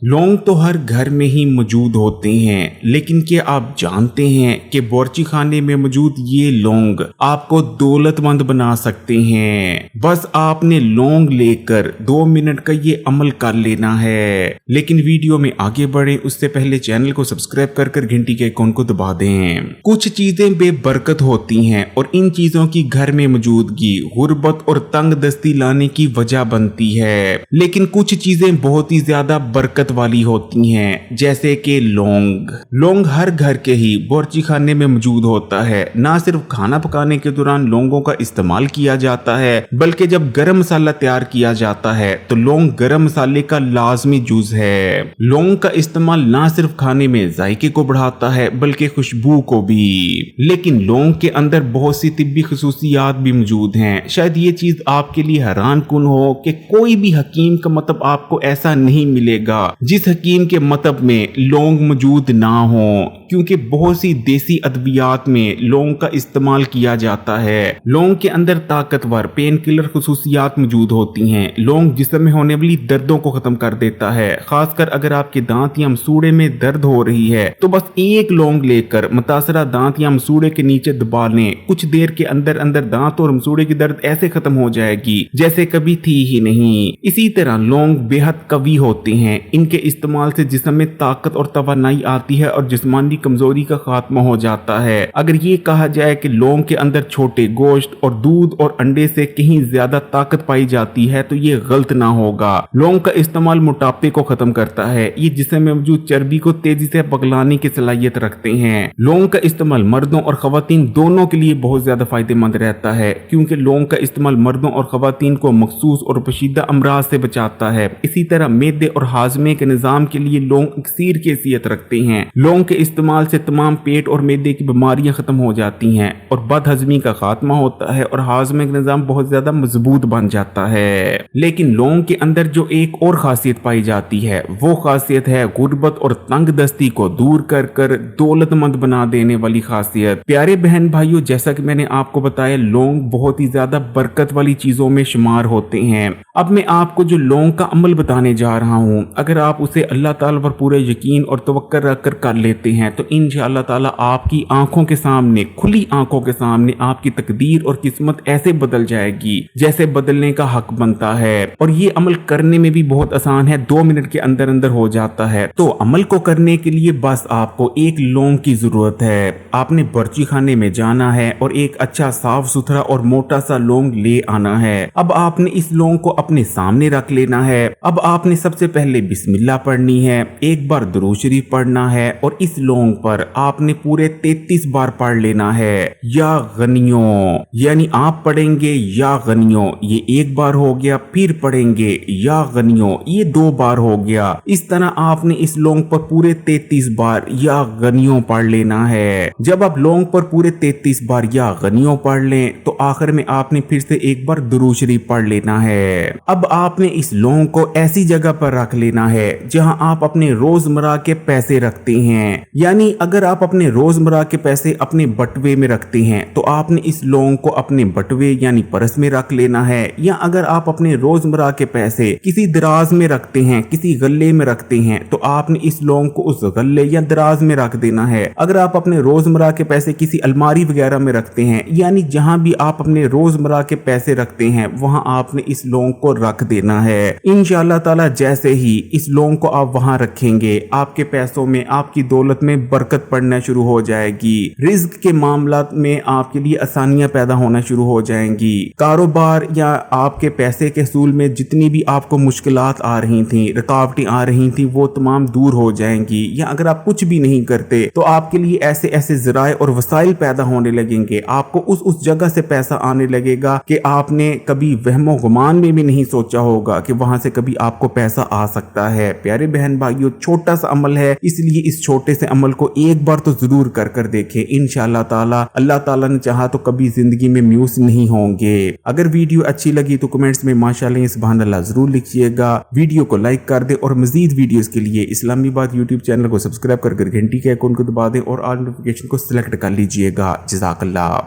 लौंग तो हर घर में ही मौजूद होते हैं, लेकिन क्या आप जानते हैं कि बावर्ची खाने में मौजूद ये लौंग आपको दौलतमंद बना सकते हैं। बस आपने लौंग लेकर 2 मिनट का ये अमल कर लेना है। लेकिन वीडियो में आगे बढ़े उससे पहले चैनल को सब्सक्राइब कर घंटी के आइकॉन को दबा दें। कुछ चीजें बेबरकत होती हैं और इन चीजों की घर में मौजूदगी गुर्बत और तंग दस्ती लाने की वजह बनती है, लेकिन कुछ चीजें बहुत ही ज्यादा बरकत वाली होती हैं, जैसे कि लौंग हर घर के ही बावर्ची खाने में मौजूद होता है। ना सिर्फ खाना पकाने के दौरान लौंगों का इस्तेमाल किया जाता है, बल्कि जब गरम मसाला तैयार किया जाता है तो लौंग गरम मसाले का लाजमी जुज है। लौंग का इस्तेमाल ना सिर्फ खाने में जायके को बढ़ाता है बल्कि खुशबू को भी। लेकिन लौंग के अंदर बहुत सी तिब्बी खसूसियात भी मौजूद हैं। शायद ये चीज आपके लिए हैरान कुन हो कि कोई भी हकीम का मतलब आपको ऐसा नहीं मिलेगा जिस हकीम के मतलब में लौंग मौजूद ना हो, क्योंकि बहुत सी देसी अद्वियात में लौंग का इस्तेमाल किया जाता है। लौंग के अंदर ताकतवर पेन किलर खसूसियात मौजूद होती हैं। लौंग जिस्म में होने वाली दर्दों को खत्म कर देता है। खासकर अगर आपके दांत या मसूड़े में दर्द हो रही है तो बस एक लौंग लेकर मुतासरा दांत या मसूड़े के नीचे दबा लें। कुछ देर के अंदर अंदर दांत और मसूड़े की दर्द ऐसे खत्म हो जाएगी जैसे कभी थी ही नहीं। इसी तरह लौंग बेहद कवी होते हैं। इनके इस्तेमाल से जिस्म में ताकत और तवानाई आती है और जिस्मानी कमजोरी का खात्मा हो जाता है। अगर ये कहा जाए कि लौंग के अंदर छोटे गोश्त और दूध और अंडे से कहीं ज्यादा ताकत पाई जाती है तो ये गलत ना होगा। लौंग का इस्तेमाल मोटापे को खत्म करता है। ये जिस्म में मौजूद चर्बी को तेजी से पगलाने की सलाहियत रखते हैं। लौंग का इस्तेमाल मर्दों और खवातीन दोनों के लिए बहुत ज्यादा फायदेमंद रहता है, क्योंकि लौंग का इस्तेमाल मर्दों और खवातीन को मखसूस और पेचीदा अमराज से बचाता है। इसी तरह मेदे और हाजमे के निजाम के लिए लौंग अक्सीर की हैसियत रखते हैं। लौंग के इस्तेमाल से तमाम पेट और मेदे की बीमारियां खत्म हो जाती हैं और बदहजमी का खात्मा होता है और हाजमे का निजाम बहुत ज्यादा मजबूत बन जाता है। लेकिन लौंग के अंदर जो एक और खासियत पाई जाती है वो खासियत है गुर्बत और तंग दस्ती को दूर कर दौलतमंद बना देने वाली खासियत। प्यारे बहन भाइयों, जैसा कि मैंने आपको बताया लौंग बहुत ही ज्यादा बरकत वाली चीजों में शुमार होते हैं। अब मैं आपको जो लौंग का अमल बताने जा रहा हूँ, अगर आप उसे अल्लाह ताला पर पूरे यकीन और तवक्कुल रखकर कर लेते हैं तो इंशाअल्लाह ताला आपकी आंखों के सामने, खुली आंखों के सामने आपकी तकदीर और किस्मत ऐसे बदल जाएगी जैसे बदलने का हक बनता है। और ये अमल करने में भी बहुत आसान है, 2 मिनट के अंदर अंदर हो जाता है। तो अमल को करने के लिए बस आपको एक लौंग की जरूरत है। आपने बावर्ची खाने में जाना है और एक अच्छा साफ सुथरा और मोटा सा लौंग ले आना है। अब आपने इस लौंग को अपने सामने रख लेना है। अब आपने सबसे पहले बिस्मिल्लाह पढ़नी है, एक बार दुरूद शरीफ पढ़ना है और इस लौंग पर आपने पूरे 33 बार पढ़ लेना है या गनियों, यानी आप पढ़ेंगे या गनियों, ये एक बार हो गया, फिर पढ़ेंगे या गनियों, ये 2 बार हो गया। इस तरह आपने इस लौंग पर पूरे 33 बार या गनियों पढ़ लेना है। जब आप लौंग पर पूरे 33 बार या गनियों पढ़ लें तो आखिर में आपने फिर से एक बार दुरूद शरीफ पढ़ लेना है। अब आपने इस लौंग को ऐसी जगह पर रख लेना है जहां आप अपने रोजमर्रा के पैसे रखते हैं। यानी अगर आप अपने रोजमर्रा के पैसे अपने बटुए में रखते हैं तो आपने इस लौंग को अपने बटुए यानी पर्स में रख लेना है। या अगर आप अपने रोजमर्रा के पैसे किसी दराज में रखते हैं, किसी गल्ले में रखते हैं, तो आपने इस लौंग को उस गल्ले या दराज में रख देना है। अगर आप अपने रोजमर्रा के पैसे किसी अलमारी वगैरह में रखते हैं, यानी जहां भी आप अपने रोजमर्रा के पैसे रखते हैं वहां आपने इस लौंग को रख देना है। इंशाअल्लाह ताला जैसे ही इस लौंग को आप वहां रखेंगे आपके पैसों में, आपकी दौलत में बरकत पड़ना शुरू हो जाएगी। रिज्क के मामलात में आपके लिए आसानियां पैदा होना शुरू हो जाएंगी। कारोबार या आपके पैसे के सूल में जितनी भी आपको मुश्किलात आ रही थी, रुकावटें आ रही थी, वो तमाम दूर हो जाएंगी। या अगर आप कुछ भी नहीं करते तो आपके लिए ऐसे ऐसे ज़राए और वसाइल पैदा होने लगेंगे। आपको उस जगह से पैसा आने लगेगा कि आपने कभी वहमो गुमान में भी नहीं सोचा होगा कि वहां से कभी आपको पैसा आ सकता है। प्यारे बहन भाइयों, छोटा सा अमल है, इसलिए इस छोटे से अमल को एक बार तो जरूर कर देखें। इंशाअल्लाह ताला, अल्लाह ताला ने चाहा तो कभी जिंदगी में म्यूस नहीं होंगे। अगर वीडियो अच्छी लगी तो कमेंट्स में माशाअल्लाह सुभान अल्लाह जरूर लिखिएगा। वीडियो को लाइक कर दे और मजीद वीडियोस के लिए इस्लामी बात यूट्यूब चैनल को सब्सक्राइब कर घंटी के आइकॉन को दबा दें और ऑल नोटिफिकेशन को सिलेक्ट कर लीजिएगा। जज़ाकल्लाह।